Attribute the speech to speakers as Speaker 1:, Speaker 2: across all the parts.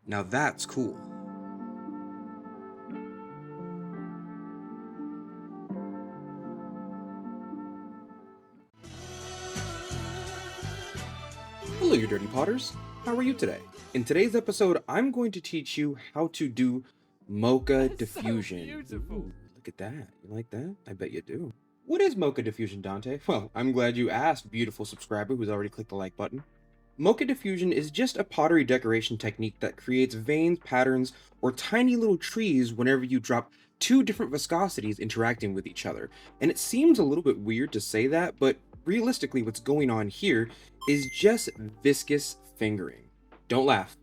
Speaker 1: Now that's cool. Hello, you dirty potters. How are you today? In today's episode, I'm going to teach you how to do Mocha diffusion.
Speaker 2: Beautiful.
Speaker 1: Ooh, look at that. You like that? I bet you do. What is Mocha diffusion, Dante? Well, I'm glad you asked, beautiful subscriber who's already clicked the like button. Mocha diffusion is just a pottery decoration technique that creates veins, patterns, or tiny little trees whenever you drop two different viscosities interacting with each other. And it seems a little bit weird to say that, but realistically, what's going on here is just viscous fingering. Don't laugh.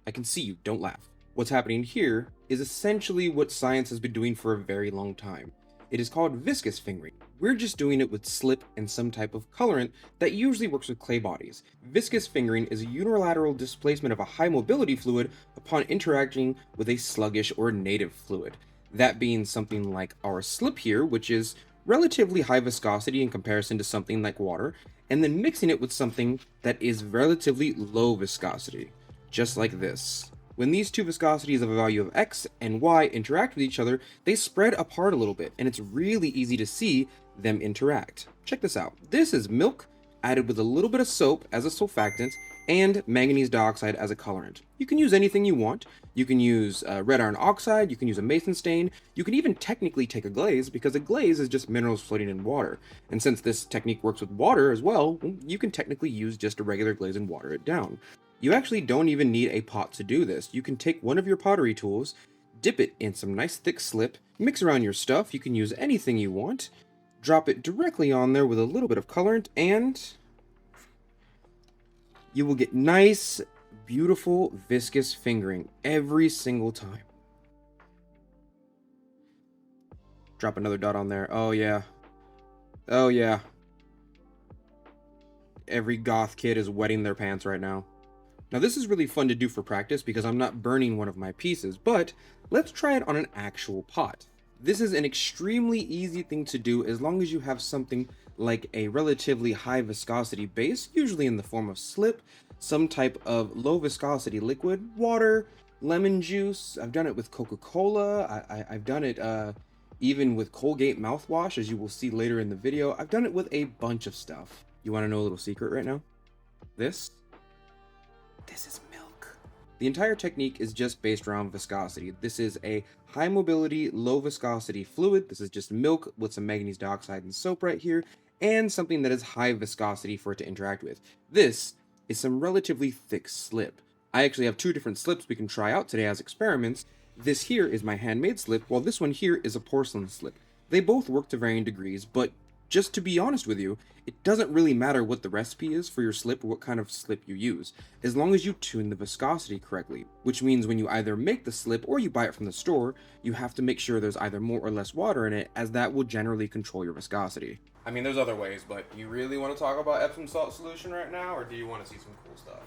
Speaker 1: I can see you, don't laugh. What's happening here is essentially what science has been doing for a very long time. It is called viscous fingering. We're just doing it with slip and some type of colorant that usually works with clay bodies. Viscous fingering is a unilateral displacement of a high mobility fluid upon interacting with a sluggish or native fluid. That being something like our slip here, which is relatively high viscosity in comparison to something like water, and then mixing it with something that is relatively low viscosity, just like this. When these two viscosities of a value of x and y interact with each other, they spread apart a little bit, and it's really easy to see them interact. Check this out. This is milk added with a little bit of soap as a surfactant and manganese dioxide as a colorant. You can use anything you want. You can use red iron oxide, you can use a mason stain, you can even technically take a glaze because a glaze is just minerals floating in water. And since this technique works with water as well, you can technically use just a regular glaze and water it down. You actually don't even need a pot to do this. You can take one of your pottery tools, dip it in some nice thick slip, mix around your stuff, you can use anything you want, drop it directly on there with a little bit of colorant, and you will get nice, beautiful, viscous fingering every single time. Drop another dot on there. Oh yeah. Oh yeah. Every goth kid is wetting their pants right now. Now this is really fun to do for practice because I'm not burning one of my pieces, but let's try it on an actual pot. This is an extremely easy thing to do as long as you have something like a relatively high viscosity base, usually in the form of slip, some type of low viscosity liquid, water, lemon juice. I've done it with Coca-Cola. I've done it even with Colgate mouthwash, as you will see later in the video. I've done it with a bunch of stuff. You want to know a little secret right now? This is milk. The entire technique is just based around viscosity. This is a high mobility, low viscosity fluid. This is just milk with some manganese dioxide and soap right here, and something that is high viscosity for it to interact with. This is some relatively thick slip. I actually have two different slips we can try out today as experiments. This here is my handmade slip, while this one here is a porcelain slip. They both work to varying degrees, but just to be honest with you, it doesn't really matter what the recipe is for your slip or what kind of slip you use, as long as you tune the viscosity correctly, which means when you either make the slip or you buy it from the store, you have to make sure there's either more or less water in it, as that will generally control your viscosity. I mean, there's other ways, but you really want to talk about Epsom salt solution right now, or do you want to see some cool stuff?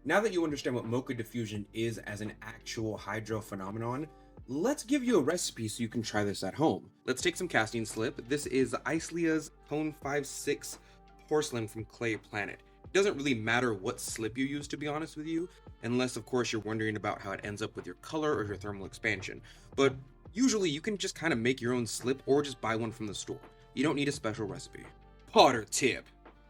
Speaker 1: Now that you understand what Mocha diffusion is as an actual hydro phenomenon, let's give you a recipe so you can try this at home. Let's take some casting slip. This is Islea's Cone 5/6 porcelain from Clay Planet. It doesn't really matter what slip you use, to be honest with you, unless of course you're wondering about how it ends up with your color or your thermal expansion. But usually you can just kind of make your own slip or just buy one from the store. You don't need a special recipe. Potter tip.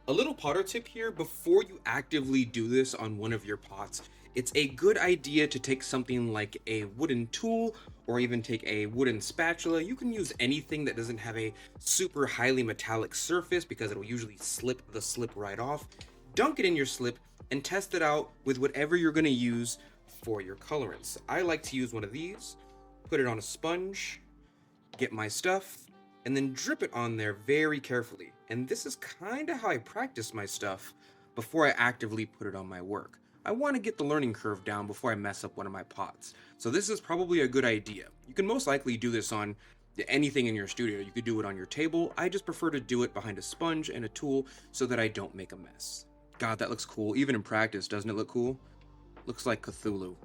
Speaker 1: A little Potter tip here: before you actively do this on one of your pots, it's a good idea to take something like a wooden tool or even take a wooden spatula. You can use anything that doesn't have a super highly metallic surface because it'll usually slip the slip right off. Dunk it in your slip and test it out with whatever you're going to use for your colorants. I like to use one of these, put it on a sponge, get my stuff, and then drip it on there very carefully. And this is kind of how I practice my stuff before I actively put it on my work. I want to get the learning curve down before I mess up one of my pots. So this is probably a good idea. You can most likely do this on anything in your studio. You could do it on your table. I just prefer to do it behind a sponge and a tool so that I don't make a mess. God, that looks cool. Even in practice, doesn't it look cool? Looks like Cthulhu.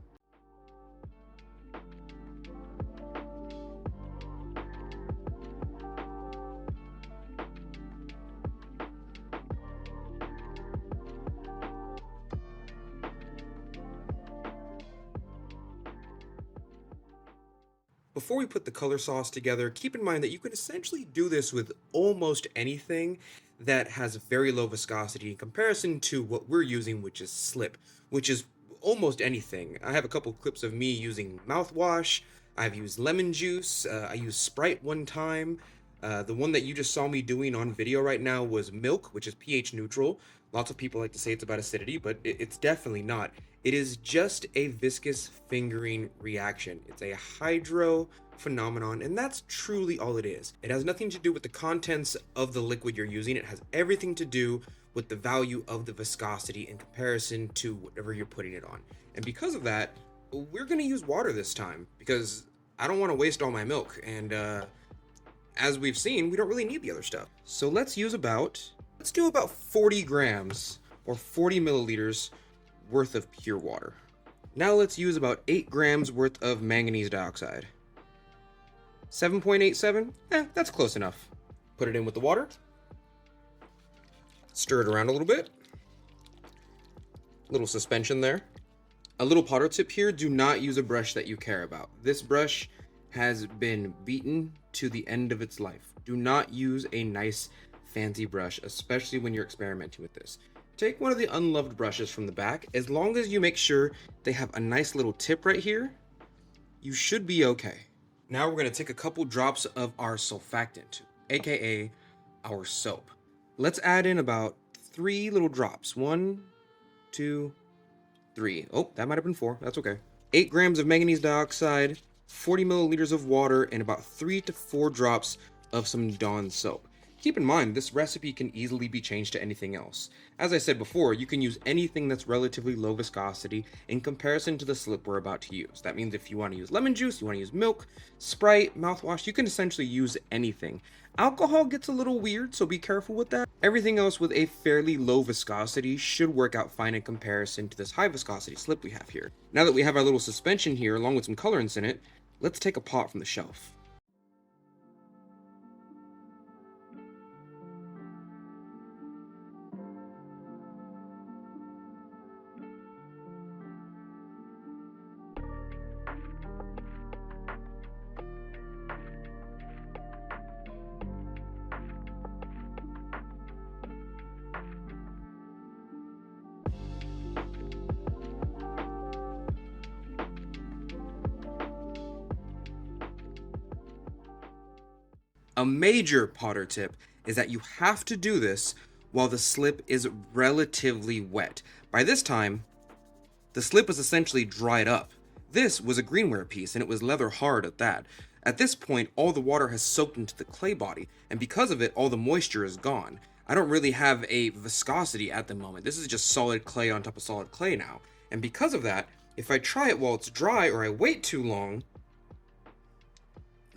Speaker 1: Before we put the color sauce together, keep in mind that you can essentially do this with almost anything that has very low viscosity in comparison to what we're using, which is slip, which is almost anything. I have a couple clips of me using mouthwash. I've used lemon juice. I used Sprite one time. The one that you just saw me doing on video right now was milk, which is pH neutral. Lots of people like to say it's about acidity, but it's definitely not. It is just a viscous fingering reaction. It's a hydro phenomenon, and that's truly all it is. It has nothing to do with the contents of the liquid you're using. It has everything to do with the value of the viscosity in comparison to whatever you're putting it on. And because of that, we're going to use water this time because I don't want to waste all my milk. And as we've seen, we don't really need the other stuff. So let's do about 40 grams or 40 milliliters worth of pure water. Now let's use about 8 grams worth of manganese dioxide. 7.87? That's close enough. Put it in with the water. Stir it around a little bit. Little suspension there. A little Potter tip here, do not use a brush that you care about. This brush has been beaten to the end of its life. Do not use a nice fancy brush, especially when you're experimenting with this. Take one of the unloved brushes from the back. As long as you make sure they have a nice little tip right here, you should be okay. Now we're going to take a couple drops of our surfactant, aka our soap. Let's add in about 3 little drops. 1, 2, 3. Oh, that might have been 4. That's okay. 8 grams of manganese dioxide, 40 milliliters of water, and about 3 to 4 drops of some Dawn soap. Keep in mind, this recipe can easily be changed to anything else. As I said before, you can use anything that's relatively low viscosity in comparison to the slip we're about to use. That means if you want to use lemon juice, you want to use milk, Sprite, mouthwash, you can essentially use anything. Alcohol gets a little weird, so be careful with that. Everything else with a fairly low viscosity should work out fine in comparison to this high viscosity slip we have here. Now that we have our little suspension here, along with some colorants in it, let's take a pot from the shelf. A major Potter tip is that you have to do this while the slip is relatively wet. By this time, the slip is essentially dried up. This was a greenware piece and it was leather hard at that. At this point, all the water has soaked into the clay body, and because of it, all the moisture is gone. I don't really have a viscosity at the moment. This is just solid clay on top of solid clay now. And because of that, if I try it while it's dry or I wait too long,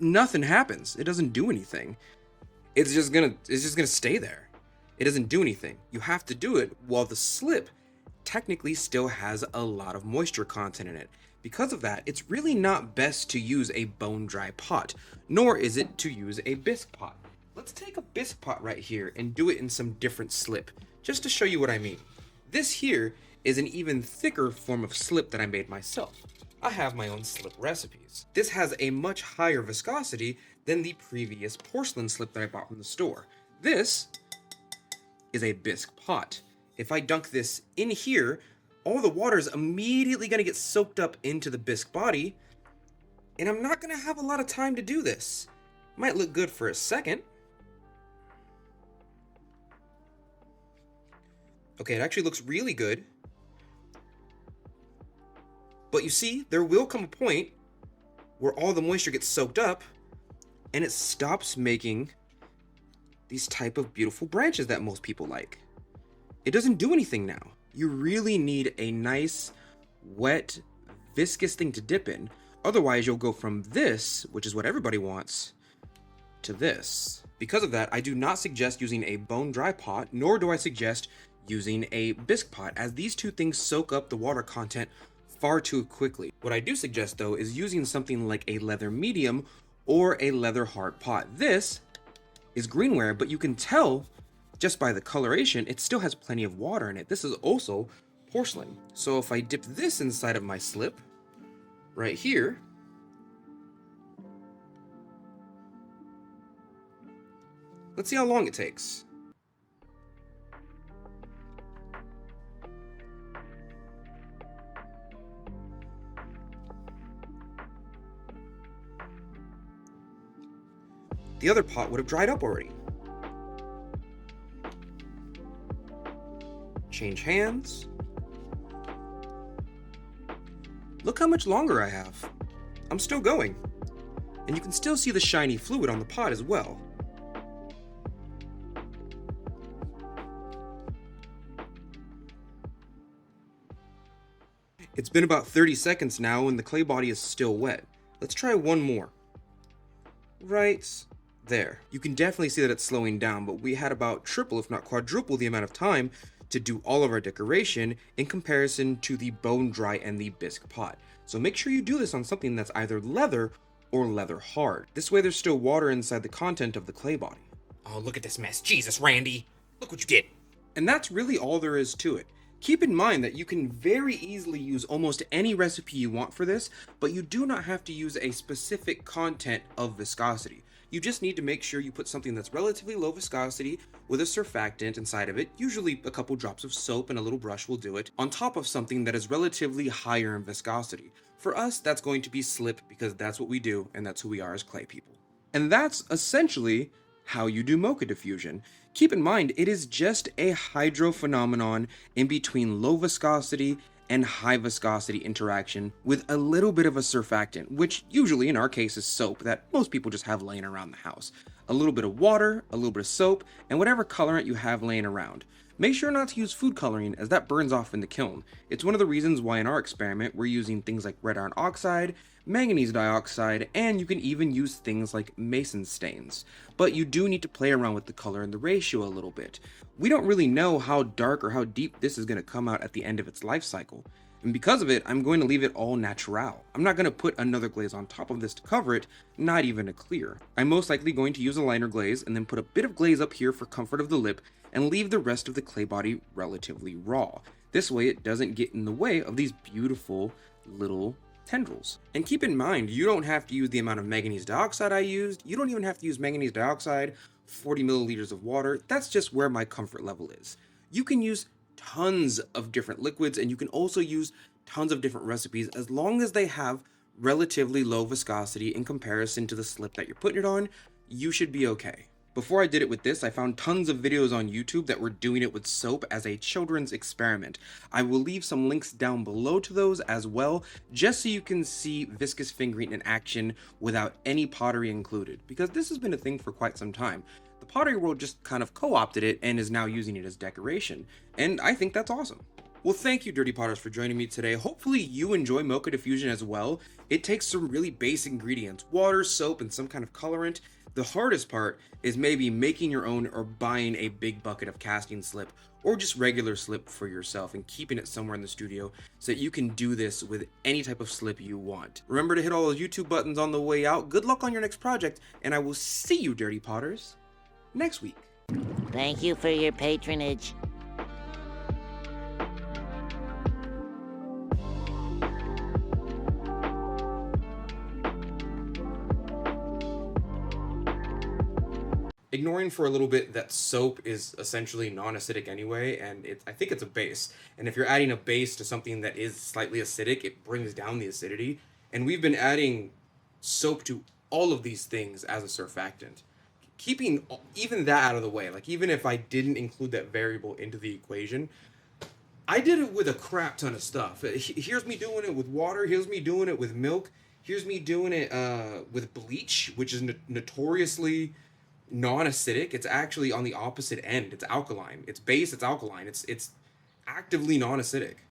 Speaker 1: nothing happens. It doesn't do anything. It's just gonna stay there. It doesn't do anything. You have to do it while the slip technically still has a lot of moisture content in it. Because of that, it's really not best to use a bone dry pot, nor is it to use a bisque pot. Let's take a bisque pot right here and do it in some different slip, just to show you what I mean. This here is an even thicker form of slip that I made myself. I have my own slip recipes. This has a much higher viscosity than the previous porcelain slip that I bought from the store. This is a bisque pot. If I dunk this in here, all the water is immediately going to get soaked up into the bisque body, and I'm not going to have a lot of time to do this. Might look good for a second. Okay, it actually looks really good. But you see, there will come a point where all the moisture gets soaked up and it stops making these type of beautiful branches that most people like. It doesn't do anything now. You really need a nice, wet, viscous thing to dip in. Otherwise, you'll go from this, which is what everybody wants, to this. Because of that, I do not suggest using a bone dry pot, nor do I suggest using a bisque pot, as these two things soak up the water content far too quickly. What I do suggest though is using something like a leather medium or a leather hard pot. This is greenware, but you can tell just by the coloration, it still has plenty of water in it. This is also porcelain. So if I dip this inside of my slip right here, Let's see how long it takes. The other pot would have dried up already. Change hands. Look how much longer I have. I'm still going. And you can still see the shiny fluid on the pot as well. It's been about 30 seconds now and the clay body is still wet. Let's try one more. Right there. You can definitely see that it's slowing down, but we had about triple, if not quadruple, the amount of time to do all of our decoration in comparison to the bone dry and the bisque pot. So make sure you do this on something that's either leather or leather hard. This way there's still water inside the content of the clay body.
Speaker 2: Oh, look at this mess. Jesus, Randy. Look what you did.
Speaker 1: And that's really all there is to it. Keep in mind that you can very easily use almost any recipe you want for this, but you do not have to use a specific content of viscosity. You just need to make sure you put something that's relatively low viscosity with a surfactant inside of it, usually a couple drops of soap and a little brush will do it, on top of something that is relatively higher in viscosity. For us, that's going to be slip because that's what we do and that's who we are as clay people. And that's essentially how you do Mocha diffusion. Keep in mind, it is just a hydro phenomenon in between low viscosity and high viscosity interaction with a little bit of a surfactant, which usually in our case is soap that most people just have laying around the house. A little bit of water, a little bit of soap, and whatever colorant you have laying around. Make sure not to use food coloring as that burns off in the kiln. It's one of the reasons why in our experiment we're using things like red iron oxide, manganese dioxide, and you can even use things like mason stains. But you do need to play around with the color and the ratio a little bit. We don't really know how dark or how deep this is going to come out at the end of its life cycle. And because of it, I'm going to leave it all natural. I'm not going to put another glaze on top of this to cover it, not even a clear. I'm most likely going to use a liner glaze and then put a bit of glaze up here for comfort of the lip and leave the rest of the clay body relatively raw. This way it doesn't get in the way of these beautiful little tendrils. And keep in mind, you don't have to use the amount of manganese dioxide I used. You don't even have to use manganese dioxide, 40 milliliters of water. That's just where my comfort level is. You can use tons of different liquids and you can also use tons of different recipes as long as they have relatively low viscosity in comparison to the slip that you're putting it on. You should be okay. Before I did it with this, I found tons of videos on YouTube that were doing it with soap as a children's experiment. I will leave some links down below to those as well, just so you can see viscous fingering in action without any pottery included, because this has been a thing for quite some time. The pottery world just kind of co-opted it and is now using it as decoration, and I think that's awesome. Well, thank you, Dirty Potters, for joining me today. Hopefully you enjoy Mocha diffusion as well. It takes some really basic ingredients, water, soap, and some kind of colorant. The hardest part is maybe making your own or buying a big bucket of casting slip or just regular slip for yourself and keeping it somewhere in the studio so that you can do this with any type of slip you want. Remember to hit all those YouTube buttons on the way out. Good luck on your next project, and I will see you, Dirty Potters, next week.
Speaker 3: Thank you for your patronage.
Speaker 1: Ignoring for a little bit that soap is essentially non-acidic anyway, and I think it's a base. And if you're adding a base to something that is slightly acidic, it brings down the acidity. And we've been adding soap to all of these things as a surfactant. Keeping even that out of the way, like even if I didn't include that variable into the equation, I did it with a crap ton of stuff. Here's me doing it with water, here's me doing it with milk, here's me doing it with bleach, which is notoriously non-acidic. It's actually on the opposite end. It's alkaline. It's base, it's alkaline. It's actively non-acidic.